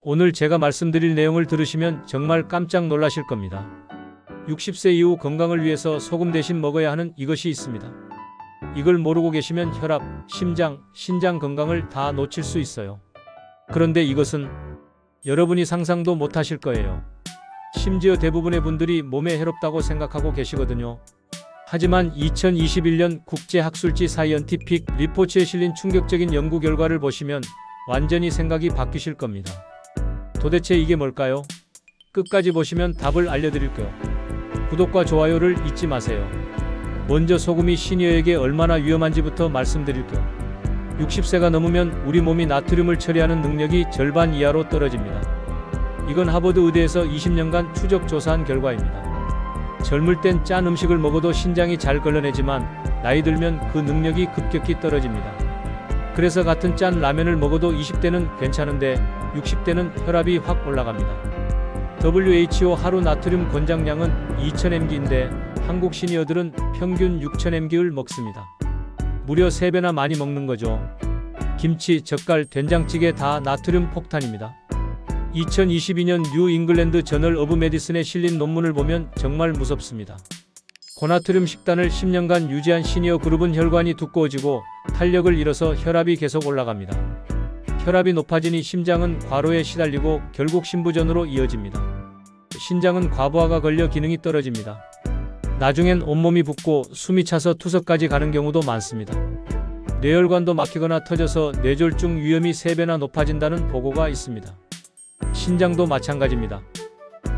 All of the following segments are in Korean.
오늘 제가 말씀드릴 내용을 들으시면 정말 깜짝 놀라실 겁니다. 60세 이후 건강을 위해서 소금 대신 먹어야 하는 이것이 있습니다. 이걸 모르고 계시면 혈압, 심장, 신장 건강을 다 놓칠 수 있어요. 그런데 이것은 여러분이 상상도 못하실 거예요. 심지어 대부분의 분들이 몸에 해롭다고 생각하고 계시거든요. 하지만 2021년 국제학술지 사이언티픽 리포츠에 실린 충격적인 연구 결과를 보시면 완전히 생각이 바뀌실 겁니다. 도대체 이게 뭘까요? 끝까지 보시면 답을 알려드릴게요. 구독과 좋아요를 잊지 마세요. 먼저 소금이 시니어에게 얼마나 위험한지부터 말씀드릴게요. 60세가 넘으면 우리 몸이 나트륨을 처리하는 능력이 절반 이하로 떨어집니다. 이건 하버드 의대에서 20년간 추적 조사한 결과입니다. 젊을 땐 짠 음식을 먹어도 신장이 잘 걸러내지만 나이 들면 그 능력이 급격히 떨어집니다. 그래서 같은 짠 라면을 먹어도 20대는 괜찮은데 60대는 혈압이 확 올라갑니다. WHO 하루 나트륨 권장량은 2000mg인데 한국 시니어들은 평균 6000mg를 먹습니다. 무려 3배나 많이 먹는 거죠. 김치, 젓갈, 된장찌개 다 나트륨 폭탄입니다. 2022년 뉴 잉글랜드 저널 오브 메디슨에 실린 논문을 보면 정말 무섭습니다. 고나트륨 식단을 10년간 유지한 시니어 그룹은 혈관이 두꺼워지고 탄력을 잃어서 혈압이 계속 올라갑니다. 혈압이 높아지니 심장은 과로에 시달리고 결국 심부전으로 이어집니다. 신장은 과부하가 걸려 기능이 떨어집니다. 나중엔 온몸이 붓고 숨이 차서 투석까지 가는 경우도 많습니다. 뇌혈관도 막히거나 터져서 뇌졸중 위험이 3배나 높아진다는 보고가 있습니다. 신장도 마찬가지입니다.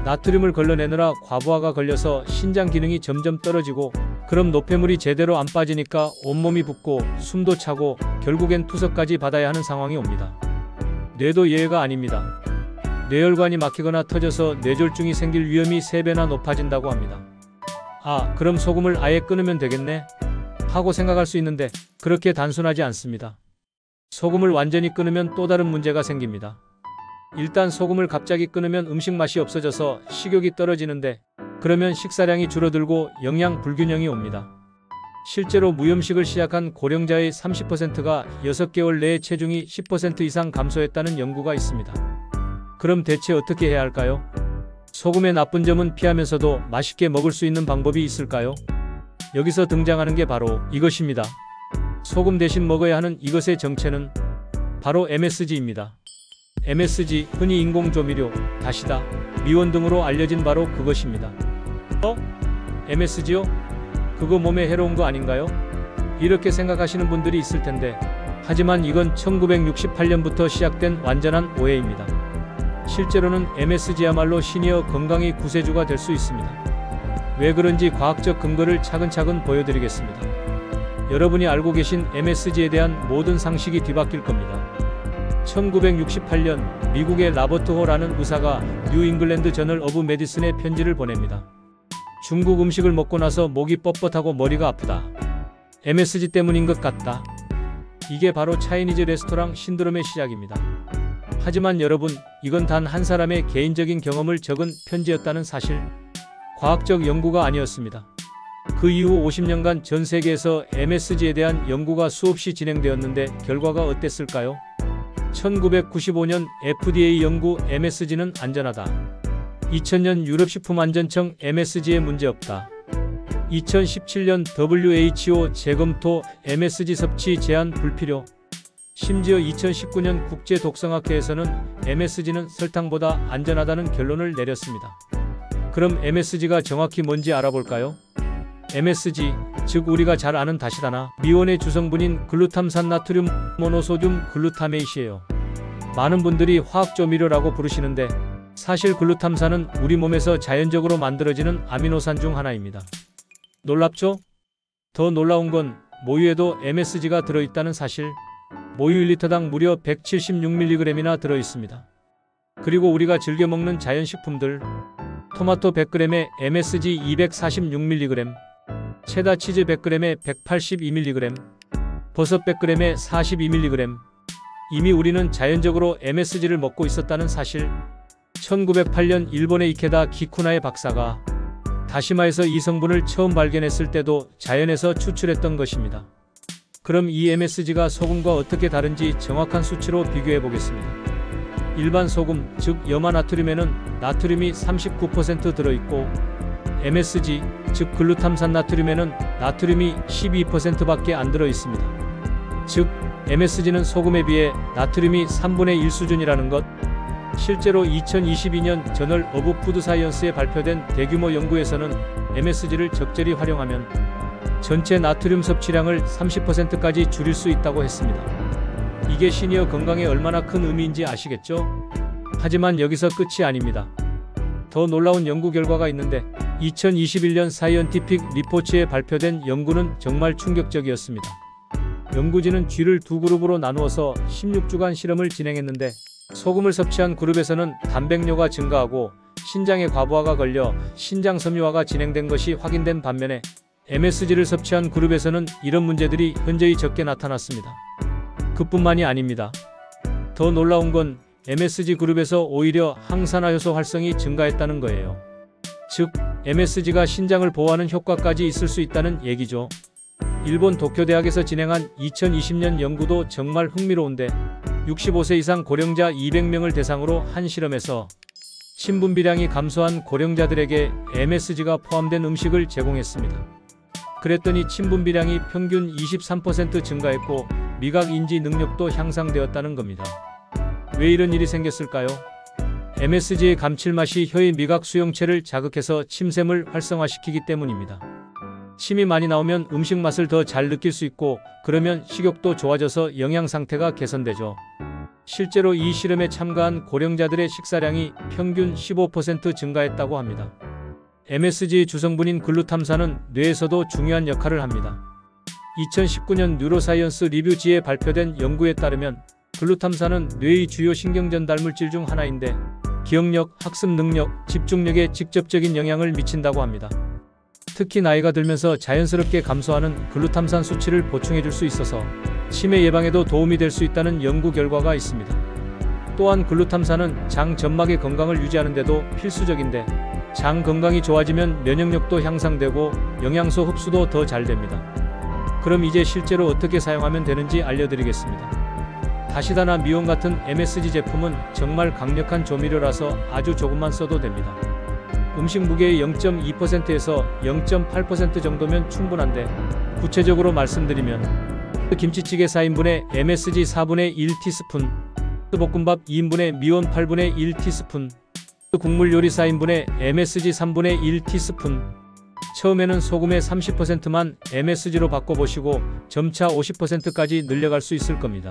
나트륨을 걸러내느라 과부하가 걸려서 신장 기능이 점점 떨어지고 그럼 노폐물이 제대로 안 빠지니까 온몸이 붓고 숨도 차고 결국엔 투석까지 받아야 하는 상황이 옵니다. 뇌도 예외가 아닙니다. 뇌혈관이 막히거나 터져서 뇌졸중이 생길 위험이 3배나 높아진다고 합니다. 아, 그럼 소금을 아예 끊으면 되겠네? 하고 생각할 수 있는데 그렇게 단순하지 않습니다. 소금을 완전히 끊으면 또 다른 문제가 생깁니다. 일단 소금을 갑자기 끊으면 음식 맛이 없어져서 식욕이 떨어지는데 그러면 식사량이 줄어들고 영양 불균형이 옵니다. 실제로 무염식을 시작한 고령자의 30%가 6개월 내에 체중이 10% 이상 감소했다는 연구가 있습니다. 그럼 대체 어떻게 해야 할까요? 소금의 나쁜 점은 피하면서도 맛있게 먹을 수 있는 방법이 있을까요? 여기서 등장하는 게 바로 이것입니다. 소금 대신 먹어야 하는 이것의 정체는 바로 MSG입니다. MSG, 흔히 인공조미료, 다시다, 미원 등으로 알려진 바로 그것입니다. MSG요? 그거 몸에 해로운 거 아닌가요? 이렇게 생각하시는 분들이 있을 텐데 하지만 이건 1968년부터 시작된 완전한 오해입니다. 실제로는 MSG야말로 시니어 건강의 구세주가 될 수 있습니다. 왜 그런지 과학적 근거를 차근차근 보여드리겠습니다. 여러분이 알고 계신 MSG에 대한 모든 상식이 뒤바뀔 겁니다. 1968년 미국의 라버트 호라는 의사가 뉴 잉글랜드 저널 오브 메디슨에 편지를 보냅니다. 중국 음식을 먹고 나서 목이 뻣뻣하고 머리가 아프다. MSG 때문인 것 같다. 이게 바로 차이니즈 레스토랑 신드롬의 시작입니다. 하지만 여러분, 이건 단 한 사람의 개인적인 경험을 적은 편지였다는 사실, 과학적 연구가 아니었습니다. 그 이후 50년간 전 세계에서 MSG에 대한 연구가 수없이 진행되었는데 결과가 어땠을까요? 1995년 FDA 연구 MSG는 안전하다. 2000년 유럽식품안전청 MSG에 문제없다. 2017년 WHO 재검토 MSG 섭취 제한 불필요. 심지어 2019년 국제독성학회에서는 MSG는 설탕보다 안전하다는 결론을 내렸습니다. 그럼 MSG가 정확히 뭔지 알아볼까요? MSG, 즉 우리가 잘 아는 다시다나 미원의 주성분인 글루탐산 나트륨 모노소듐 글루타메이트예요. 많은 분들이 화학조미료라고 부르시는데 사실 글루탐산은 우리 몸에서 자연적으로 만들어지는 아미노산 중 하나입니다. 놀랍죠? 더 놀라운 건 모유에도 MSG가 들어있다는 사실. 모유 1리터당 무려 176mg이나 들어있습니다. 그리고 우리가 즐겨 먹는 자연식품들, 토마토 100g에 MSG 246mg, 체다 치즈 100g에 182mg, 버섯 100g에 42mg. 이미 우리는 자연적으로 MSG를 먹고 있었다는 사실. 1908년 일본의 이케다 기쿠나의 박사가 다시마에서 이 성분을 처음 발견했을 때도 자연에서 추출했던 것입니다. 그럼 이 MSG가 소금과 어떻게 다른지 정확한 수치로 비교해 보겠습니다. 일반 소금, 즉 염화나트륨에는 나트륨이 39% 들어있고 MSG, 즉 글루탐산 나트륨에는 나트륨이 12%밖에 안 들어있습니다. 즉 MSG는 소금에 비해 나트륨이 3분의 1 수준이라는 것. 실제로 2022년 저널 오브 푸드 사이언스에 발표된 대규모 연구에서는 MSG를 적절히 활용하면 전체 나트륨 섭취량을 30%까지 줄일 수 있다고 했습니다. 이게 시니어 건강에 얼마나 큰 의미인지 아시겠죠? 하지만 여기서 끝이 아닙니다. 더 놀라운 연구 결과가 있는데 2021년 사이언티픽 리포츠에 발표된 연구는 정말 충격적이었습니다. 연구진은 쥐를 두 그룹으로 나누어서 16주간 실험을 진행했는데 소금을 섭취한 그룹에서는 단백뇨가 증가하고 신장에 과부하가 걸려 신장 섬유화가 진행된 것이 확인된 반면에 MSG를 섭취한 그룹에서는 이런 문제들이 현저히 적게 나타났습니다. 그뿐만이 아닙니다. 더 놀라운 건 MSG 그룹에서 오히려 항산화 효소 활성이 증가했다는 거예요. 즉 MSG가 신장을 보호하는 효과까지 있을 수 있다는 얘기죠. 일본 도쿄대학에서 진행한 2020년 연구도 정말 흥미로운데 65세 이상 고령자 200명을 대상으로 한 실험에서 신분비량이 감소한 고령자들에게 MSG가 포함된 음식을 제공했습니다. 그랬더니 친분비량이 평균 23% 증가했고 미각 인지 능력도 향상되었다는 겁니다. 왜 이런 일이 생겼을까요? MSG의 감칠맛이 혀의 미각 수용체를 자극해서 침샘을 활성화시키기 때문입니다. 침이 많이 나오면 음식 맛을 더 잘 느낄 수 있고 그러면 식욕도 좋아져서 영양 상태가 개선되죠. 실제로 이 실험에 참가한 고령자들의 식사량이 평균 15% 증가했다고 합니다. MSG의 주성분인 글루탐산은 뇌에서도 중요한 역할을 합니다. 2019년 뉴로사이언스 리뷰지에 발표된 연구에 따르면 글루탐산은 뇌의 주요 신경전달 물질 중 하나인데 기억력, 학습 능력, 집중력에 직접적인 영향을 미친다고 합니다. 특히 나이가 들면서 자연스럽게 감소하는 글루탐산 수치를 보충해줄 수 있어서 치매 예방에도 도움이 될 수 있다는 연구 결과가 있습니다. 또한 글루탐산은 장 점막의 건강을 유지하는 데도 필수적인데 장 건강이 좋아지면 면역력도 향상되고 영양소 흡수도 더 잘 됩니다. 그럼 이제 실제로 어떻게 사용하면 되는지 알려드리겠습니다. 다시다나 미온 같은 MSG 제품은 정말 강력한 조미료라서 아주 조금만 써도 됩니다. 음식 무게의 0.2%에서 0.8% 정도면 충분한데 구체적으로 말씀드리면 김치찌개 4인분에 MSG 4분의 1 티스푼, 볶음밥 2인분에 미온 8분의 1 티스푼, 국물 요리 4인분에 MSG 3분의 1 티스푼. 처음에는 소금의 30%만 MSG로 바꿔보시고 점차 50%까지 늘려갈 수 있을 겁니다.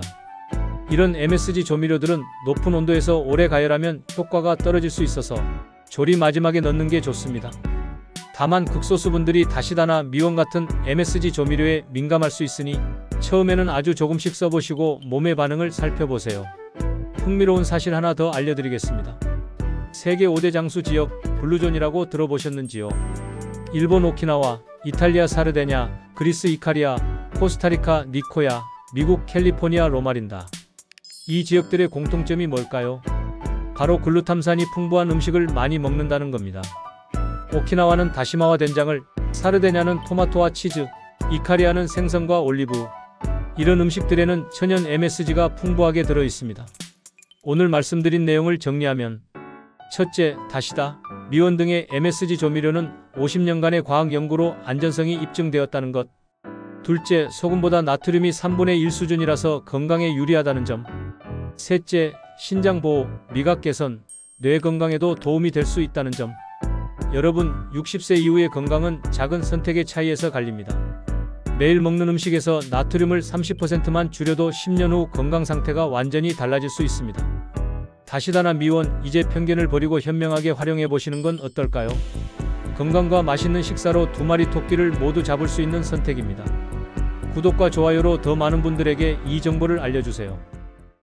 이런 MSG 조미료들은 높은 온도에서 오래 가열하면 효과가 떨어질 수 있어서 조리 마지막에 넣는 게 좋습니다. 다만 극소수분들이 다시다나 미원 같은 MSG 조미료에 민감할 수 있으니 처음에는 아주 조금씩 써보시고 몸의 반응을 살펴보세요. 흥미로운 사실 하나 더 알려드리겠습니다. 세계 5대 장수 지역 블루존이라고 들어보셨는지요? 일본 오키나와, 이탈리아 사르데냐, 그리스 이카리아, 코스타리카 니코야, 미국 캘리포니아 로마린다. 이 지역들의 공통점이 뭘까요? 바로 글루탐산이 풍부한 음식을 많이 먹는다는 겁니다. 오키나와는 다시마와 된장을, 사르데냐는 토마토와 치즈, 이카리아는 생선과 올리브. 이런 음식들에는 천연 MSG가 풍부하게 들어 있습니다. 오늘 말씀드린 내용을 정리하면 첫째, 다시다, 미원 등의 MSG 조미료는 50년간의 과학 연구로 안전성이 입증되었다는 것. 둘째, 소금보다 나트륨이 3분의 1 수준이라서 건강에 유리하다는 점. 셋째, 신장 보호, 미각 개선, 뇌 건강에도 도움이 될 수 있다는 점. 여러분, 60세 이후의 건강은 작은 선택의 차이에서 갈립니다. 매일 먹는 음식에서 나트륨을 30%만 줄여도 10년 후 건강 상태가 완전히 달라질 수 있습니다. 다시다나 미원, 이제 편견을 버리고 현명하게 활용해 보시는 건 어떨까요? 건강과 맛있는 식사로 두 마리 토끼를 모두 잡을 수 있는 선택입니다. 구독과 좋아요로 더 많은 분들에게 이 정보를 알려주세요.